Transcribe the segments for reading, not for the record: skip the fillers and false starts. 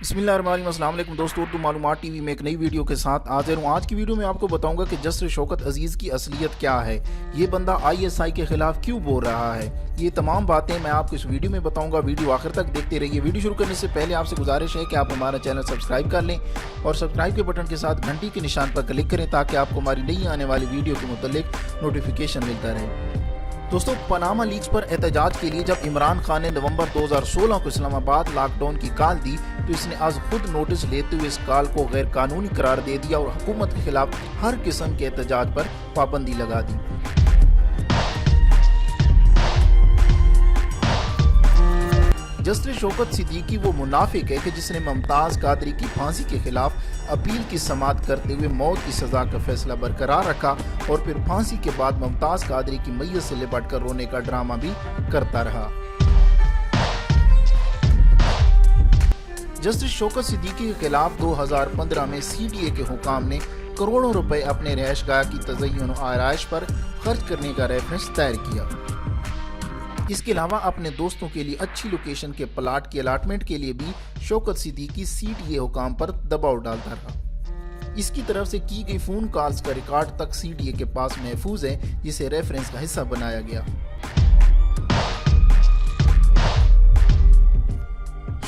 بسم اللہ الرحمن الرحیم۔ السلام علیکم دوستو، اردو معلومات ٹی وی میں ایک نئی ویڈیو کے ساتھ حاضر ہوں۔ آج کی ویڈیو میں آپ کو بتاؤں گا کہ جسر شوکت عزیز کی اصلیت کیا ہے، یہ بندہ ISI کے خلاف کیوں بول رہا ہے، یہ تمام باتیں میں آپ کو اس ویڈیو میں بتاؤں گا۔ ویڈیو آخر تک دیکھتے رہیے۔ ویڈیو شروع کرنے سے پہلے آپ سے گزارش ہے کہ آپ ہمارا چینل سبسکرائب کر لیں اور سبسکرائب کے بٹن کے ساتھ گھنٹی کے نشان پر کلک کریں تاکہ آپ کو ہماری نئی آنے والی ویڈیو کے متعلق نوٹیفیکیشن ملتا رہے۔ دوستو، پاناما لیکس پر احتجاج کے لیے جب عمران خان نے نومبر 2016 کو اسلام آباد لاک ڈاؤن کی کال دی تو اس نے آج خود نوٹس لیتے ہوئے اس کال کو غیر قانونی قرار دے دیا اور حکومت کے خلاف ہر قسم کے احتجاج پر پابندی لگا دی۔ جسر شوکت صدیقی وہ منافق ہے کہ جس نے ممتاز قادری کی پھانسی کے خلاف اپیل کی سماعت کرتے ہوئے موت کی سزا کا فیصلہ برقرار رکھا اور پھر پھانسی کے بعد ممتاز قادری کی میت سے لپٹ کر رونے کا ڈرامہ بھی کرتا رہا۔ جسر شوکت صدیقی کے خلاف 2015 میں CDA کے حکام نے کروڑوں روپے اپنے رہائش گاہ کی تزئین و آرائش پر خرچ کرنے کا ریفرنس دائر کیا۔ اس کے علاوہ اپنے دوستوں کے لیے اچھی لوکیشن کے پلاٹ کی الاٹمنٹ کے لیے بھی شوکت صدیقی CDA حکام پر دباؤ ڈالتا رہا۔ اس کی طرف سے کی گئی فون کالز کا ریکارڈ تک CDA کے پاس محفوظ ہے، جسے ریفرنس کا حصہ بنایا گیا۔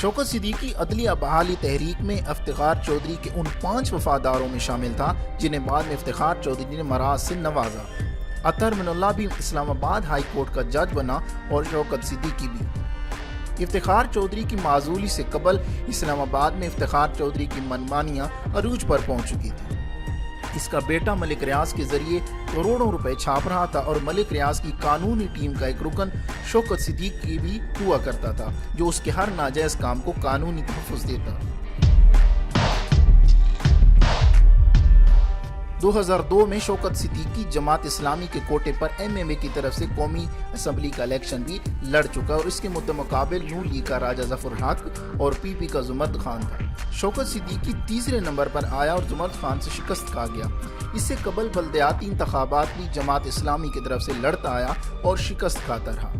شوکت صدیقی عدلیہ بحالی تحریک میں افتخار چودھری کے ان 5 وفاداروں میں شامل تھا جنہیں بعد میں افتخار چودھری نے مراز سے نوازا۔ اطہر من اللہ بھی اسلام آباد ہائی کورٹ کا جج بنا اور شوکت صدیقی بھی۔ افتخار چودھری کی معزولی سے قبل اسلام آباد میں افتخار چودھری کی منمانیاں عروج پر پہنچ چکی تھی۔ اس کا بیٹا ملک ریاض کے ذریعے کروڑوں روپے چھاپ رہا تھا اور ملک ریاض کی قانونی ٹیم کا ایک رکن شوکت صدیقی بھی ہوا کرتا تھا جو اس کے ہر ناجائز کام کو قانونی تحفظ دیتا۔ 2002 میں شوکت صدیقی جماعت اسلامی کے کوٹے پر MMA کی طرف سے قومی اسمبلی کا الیکشن بھی لڑ چکا اور اس کے مقابل نون لیگ کا راجہ ظفر حق اور PP کا زمرد خان تھا۔ شوکت صدیقی تیسرے نمبر پر آیا اور زمرد خان سے شکست کھا گیا۔ اس سے قبل بلدیاتی انتخابات بھی جماعت اسلامی کی طرف سے لڑتا آیا اور شکست کھاتا رہا۔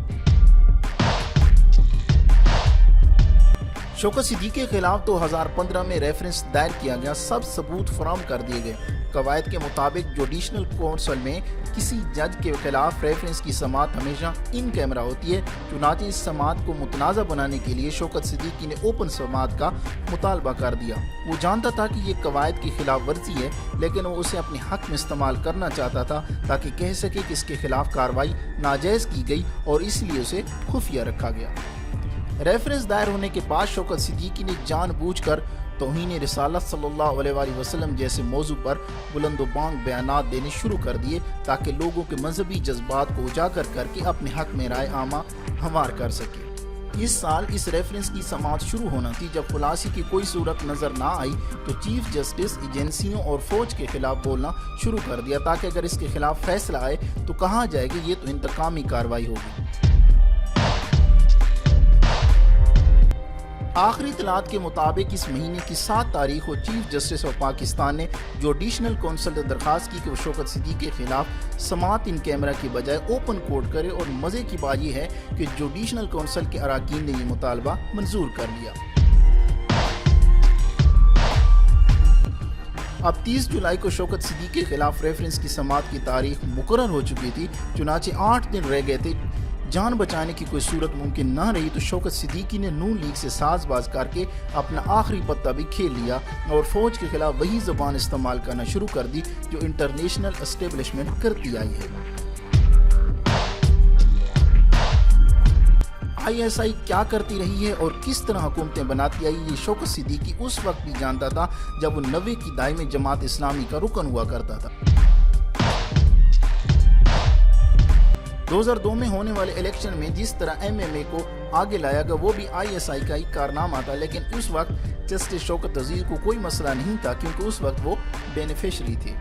شوکت صدیقی کے خلاف 2015 میں ریفرنس دائر کیا گیا، سب ثبوت فراہم کر دیے گئے۔ قواعد کے مطابق جوڈیشنل کونسل میں کسی جج کے خلاف ریفرنس کی سماعت ہمیشہ ان کیمرہ ہوتی ہے، چنانچہ اس سماعت کو متنازع بنانے کے لیے شوکت صدیقی نے اوپن سماعت کا مطالبہ کر دیا۔ وہ جانتا تھا کہ یہ قواعد کی خلاف ورزی ہے، لیکن وہ اسے اپنے حق میں استعمال کرنا چاہتا تھا تاکہ کہہ سکے کہ اس کے خلاف کارروائی ناجائز کی گئی اور اس لیے اسے خفیہ رکھا گیا۔ ریفرنس دائر ہونے کے بعد شوکت صدیقی نے جان بوجھ کر توہین رسالت صلی اللہ علیہ وآلہ وسلم جیسے موضوع پر بلند و بانگ بیانات دینے شروع کر دیے تاکہ لوگوں کے مذہبی جذبات کو اجاگر کر کے اپنے حق میں رائے عامہ ہموار کر سکے۔ اس سال اس ریفرنس کی سماعت شروع ہونا تھی جب خلاصی کی کوئی صورت نظر نہ آئی تو چیف جسٹس ایجنسیوں اور فوج کے خلاف بولنا شروع کر دیا تاکہ اگر اس کے خلاف فیصلہ آئے تو کہا جائے کہ یہ تو انتقامی کارروائی ہوگی۔ آخری اطلاعات کے مطابق اس مہینے کی 7 تاریخ کو چیف جسٹس آف پاکستان نے جوڈیشنل کونسل سے درخواست کی کہ وہ شوکت صدیقی کے خلاف سماعت ان کیمرہ کی بجائے اوپن کورٹ کرے اور مزے کی بات یہ ہے کہ جوڈیشنل کونسل کے اراکین نے یہ مطالبہ منظور کر لیا۔ اب 30 جولائی کو شوکت صدیقی کے خلاف ریفرنس کی سماعت کی تاریخ مقرر ہو چکی تھی، چنانچہ 8 دن رہ گئے تھے۔ جان بچانے کی کوئی صورت ممکن نہ رہی تو شوکت صدیقی نے نون لیگ سے ساز باز کر کے اپنا آخری پتہ بھی کھیل لیا اور فوج کے خلاف وہی زبان استعمال کرنا شروع کر دی جو انٹرنیشنل اسٹیبلشمنٹ کرتی آئی ہے۔ ISI کیا کرتی رہی ہے اور کس طرح حکومتیں بناتی آئی، یہ شوکت صدیقی اس وقت بھی جانتا تھا جب وہ 90 کی دہائی میں جماعت اسلامی کا رکن ہوا کرتا تھا۔ 2002 میں ہونے والے الیکشن میں جس طرح MMA کو آگے لایا گیا وہ بھی ISI کا ہی کارنامہ تھا، لیکن اس وقت جسٹس شوکت عزیز کو کوئی مسئلہ نہیں تھا کیونکہ اس وقت وہ بینیفیشری تھے۔